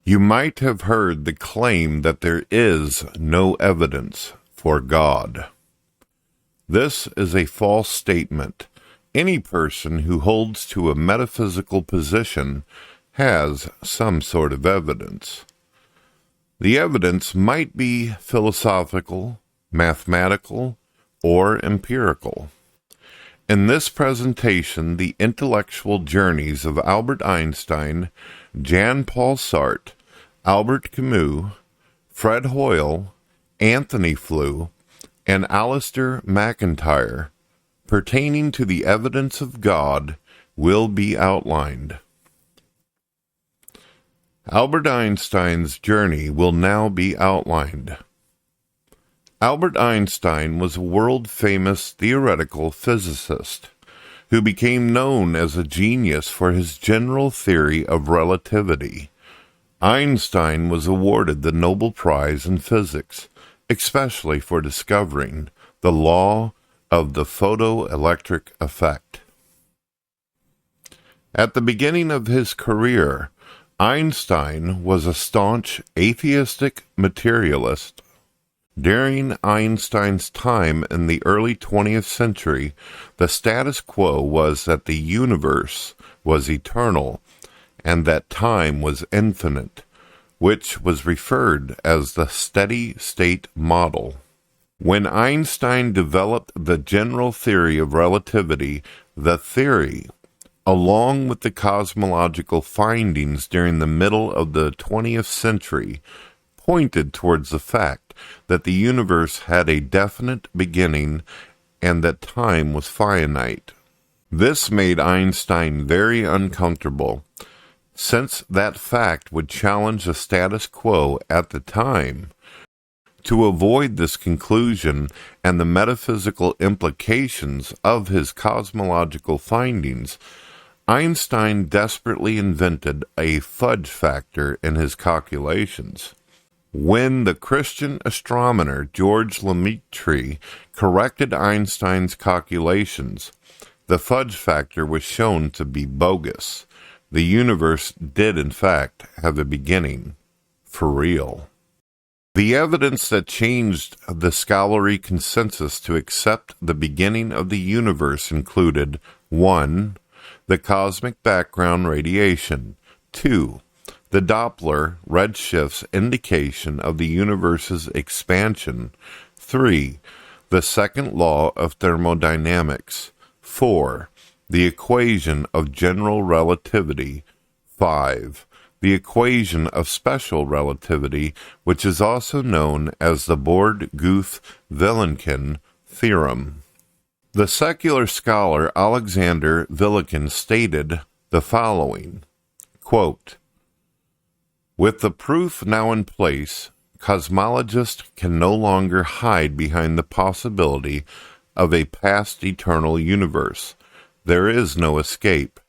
You might have heard the claim that there is no evidence for God. This is a false statement. Any person who holds to a metaphysical position has some sort of evidence. The evidence might be philosophical, mathematical, or empirical. In this presentation, the intellectual journeys of Albert Einstein, Jean-Paul Sartre, Albert Camus, Fred Hoyle, Antony Flew, and Alasdair Macintyre, pertaining to the evidence of God, will be outlined. Albert Einstein's journey will now be outlined. Albert Einstein was a world-famous theoretical physicist who became known as a genius for his general theory of relativity. Einstein was awarded the Nobel Prize in Physics, especially for discovering the law of the photoelectric effect. At the beginning of his career, Einstein was a staunch atheistic materialist. During Einstein's time in the early 20th century, the status quo was that the universe was eternal and that time was infinite, which was referred as the steady-state model. When Einstein developed the general theory of relativity, the theory, along with the cosmological findings during the middle of the 20th century, pointed towards the fact that the universe had a definite beginning and that time was finite. This made Einstein very uncomfortable, since that fact would challenge the status quo at the time. To avoid this conclusion and the metaphysical implications of his cosmological findings, Einstein desperately invented a fudge factor in his calculations. When the Christian astronomer George Lemaitre corrected Einstein's calculations, the fudge factor was shown to be bogus. The universe did, in fact, have a beginning, for real. The evidence that changed the scholarly consensus to accept the beginning of the universe included 1. The cosmic background radiation, 2. The Doppler redshifts indication of the universe's expansion, 3. The second law of thermodynamics, 4. The equation of general relativity, 5. The equation of special relativity, which is also known as the Borde-Guth-Vilenkin theorem. The secular scholar Alexander Vilenkin stated the following, quote, "With the proof now in place, cosmologists can no longer hide behind the possibility of a past eternal universe. There is no escape.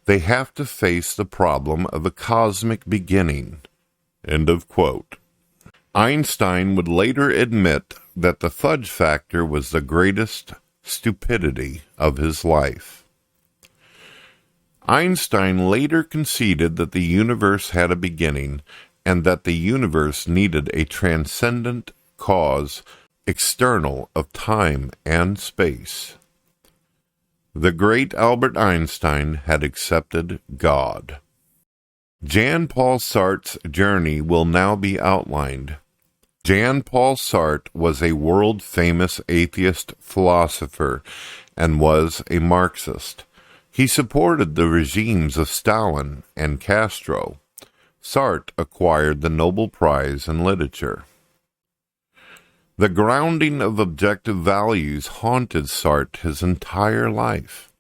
They have to face the problem of a cosmic beginning." End of quote. Einstein would later admit that the fudge factor was the greatest stupidity of his life. Einstein later conceded that the universe had a beginning and that the universe needed a transcendent cause external of time and space. The great Albert Einstein had accepted God. Jean-Paul Sartre's journey will now be outlined. Jean-Paul Sartre was a world-famous atheist philosopher and was a Marxist. He supported the regimes of Stalin and Castro. Sartre acquired the Nobel Prize in Literature. The grounding of objective values haunted Sartre his entire life,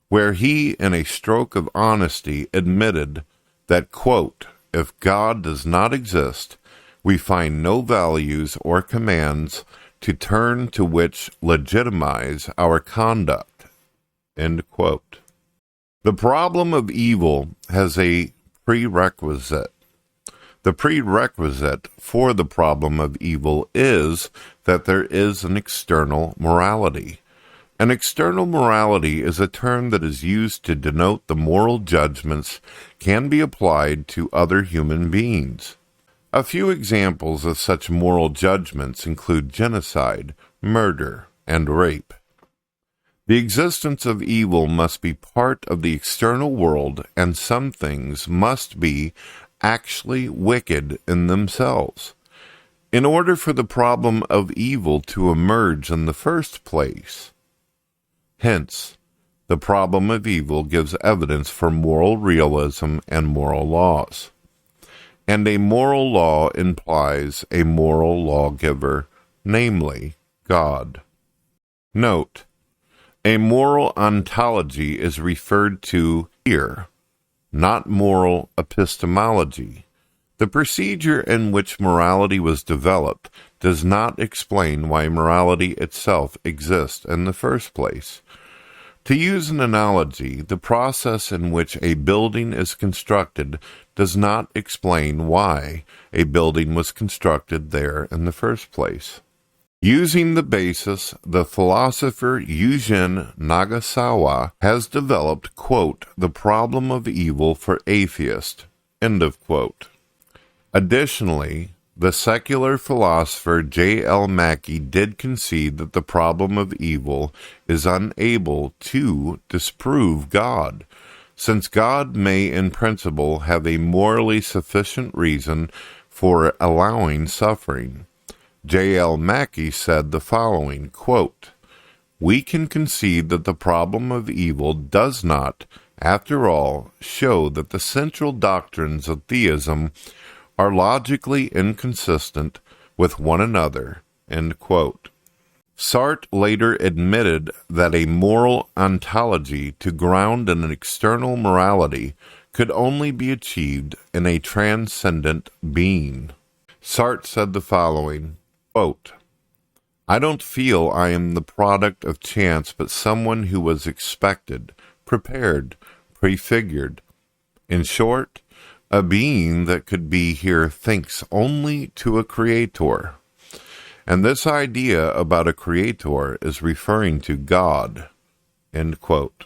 where he, in a stroke of honesty, admitted that, quote, "If God does not exist, we find no values or commands to turn to which legitimize our conduct." End quote. The problem of evil has a prerequisite. The prerequisite for the problem of evil is that there is an external morality. An external morality is a term that is used to denote the moral judgments can be applied to other human beings. A few examples of such moral judgments include genocide, murder, and rape. The existence of evil must be part of the external world, and some things must be actually wicked in themselves, in order for the problem of evil to emerge in the first place. Hence, the problem of evil gives evidence for moral realism and moral laws. And a moral law implies a moral lawgiver, namely, God. Note, a moral ontology is referred to here, not moral epistemology. The procedure in which morality was developed does not explain why morality itself exists in the first place. To use an analogy, the process in which a building is constructed does not explain why a building was constructed there in the first place. Using the basis, the philosopher Eugen Nagasawa has developed, quote, the problem of evil for atheists, end of quote. Additionally, the secular philosopher J.L. Mackie did concede that the problem of evil is unable to disprove God, since God may in principle have a morally sufficient reason for allowing suffering. J.L. Mackie said the following, quote, we can concede that the problem of evil does not, after all, show that the central doctrines of theism are logically inconsistent with one another, end quote. Sartre later admitted that a moral ontology to ground in an external morality could only be achieved in a transcendent being. Sartre said the following, quote, I don't feel I am the product of chance but someone who was expected, prepared, prefigured. In short, a being that could be here thinks only to a creator. And this idea about a creator is referring to God, end quote.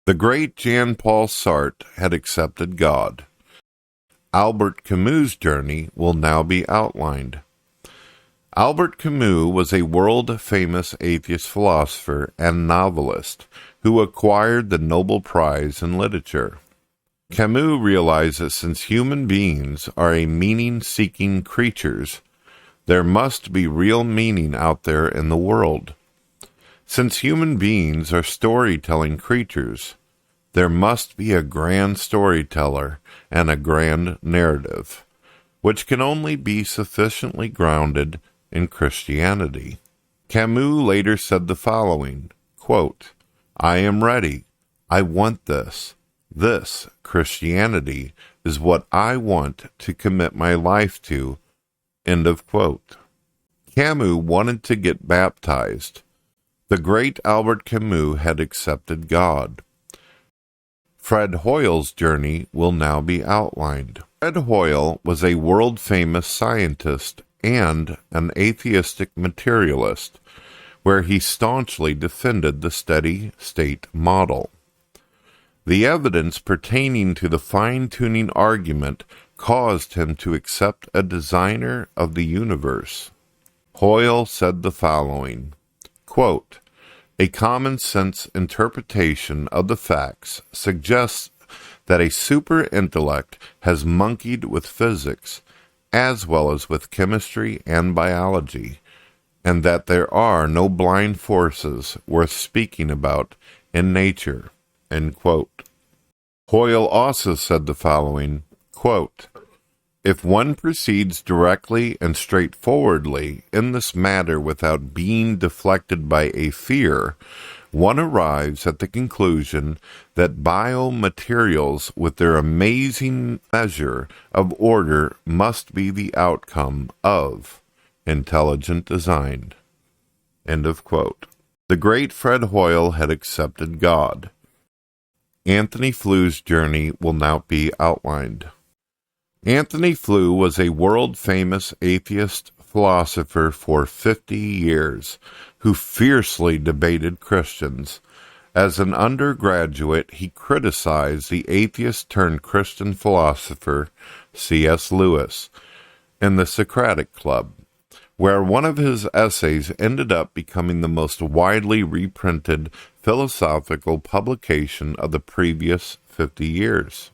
The great Jean-Paul Sartre had accepted God. Albert Camus' journey will now be outlined. Albert Camus was a world-famous atheist philosopher and novelist who acquired the Nobel Prize in Literature. Camus realized that since human beings are a meaning-seeking creatures, there must be real meaning out there in the world. Since human beings are storytelling creatures, there must be a grand storyteller and a grand narrative, which can only be sufficiently grounded in Christianity. Camus later said the following, quote, I am ready. I want this. This, Christianity, is what I want to commit my life to, end of quote. Camus wanted to get baptized. The great Albert Camus had accepted God. Fred Hoyle's journey will now be outlined. Fred Hoyle was a world-famous scientist and an atheistic materialist, where he staunchly defended the steady-state model. The evidence pertaining to the fine-tuning argument caused him to accept a designer of the universe. Hoyle said the following, quote, a common-sense interpretation of the facts suggests that a super-intellect has monkeyed with physics as well as with chemistry and biology, and that there are no blind forces worth speaking about in nature, end quote. Hoyle also said the following, quote, if one proceeds directly and straightforwardly in this matter without being deflected by a fear, one arrives at the conclusion that biomaterials with their amazing measure of order must be the outcome of intelligent design. End of quote. The great Fred Hoyle had accepted God. Antony Flew's journey will now be outlined. Antony Flew was a world-famous atheist philosopher for 50 years who fiercely debated Christians. As an undergraduate, he criticized the atheist-turned-Christian philosopher C.S. Lewis in the Socratic Club, where one of his essays ended up becoming the most widely reprinted philosophical publication of the previous 50 years.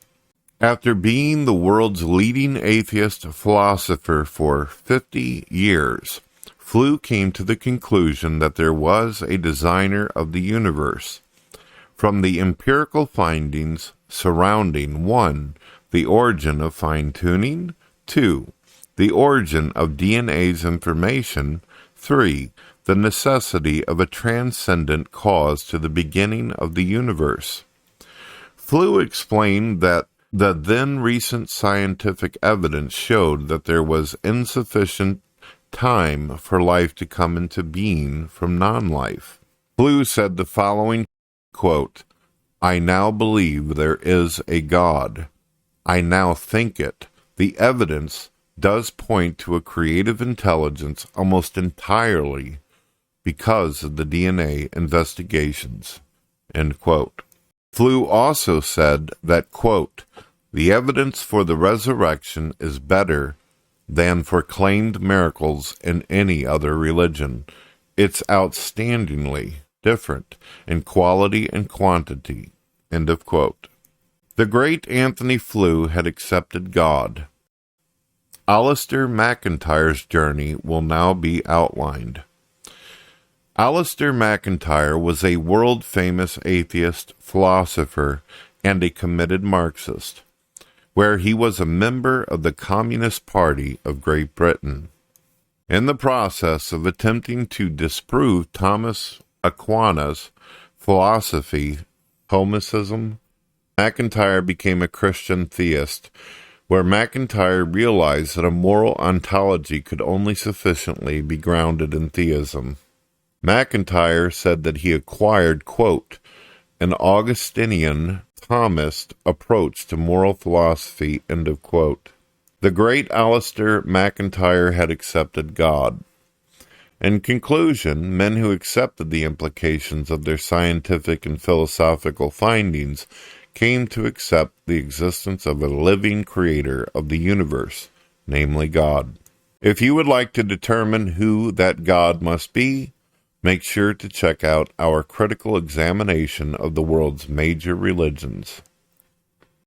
After being the world's leading atheist philosopher for 50 years, Flew came to the conclusion that there was a designer of the universe. From the empirical findings surrounding 1. The origin of fine-tuning, 2. The origin of DNA's information, 3. The necessity of a transcendent cause to the beginning of the universe. Flew explained that the then recent scientific evidence showed that there was insufficient time for life to come into being from non-life. Flew said the following, quote, "I now believe there is a God. I now think it. The evidence does point to a creative intelligence almost entirely because of the DNA investigations." End quote. Flew also said that, quote, "The evidence for the resurrection is better than for claimed miracles in any other religion. It's outstandingly different in quality and quantity." End of quote. The great Antony Flew had accepted God. Alasdair Macintyre's journey will now be outlined. Alasdair Macintyre was a world-famous atheist philosopher and a committed Marxist, where he was a member of the Communist Party of Great Britain. In the process of attempting to disprove Thomas Aquina's philosophy, Thomism, Macintyre became a Christian theist, where Macintyre realized that a moral ontology could only sufficiently be grounded in theism. Macintyre said that he acquired, quote, "an Augustinian Thomist approach to moral philosophy," end of quote. The great Alasdair Macintyre had accepted God. In conclusion, men who accepted the implications of their scientific and philosophical findings came to accept the existence of a living creator of the universe, namely God. If you would like to determine who that God must be, make sure to check out our critical examination of the world's major religions.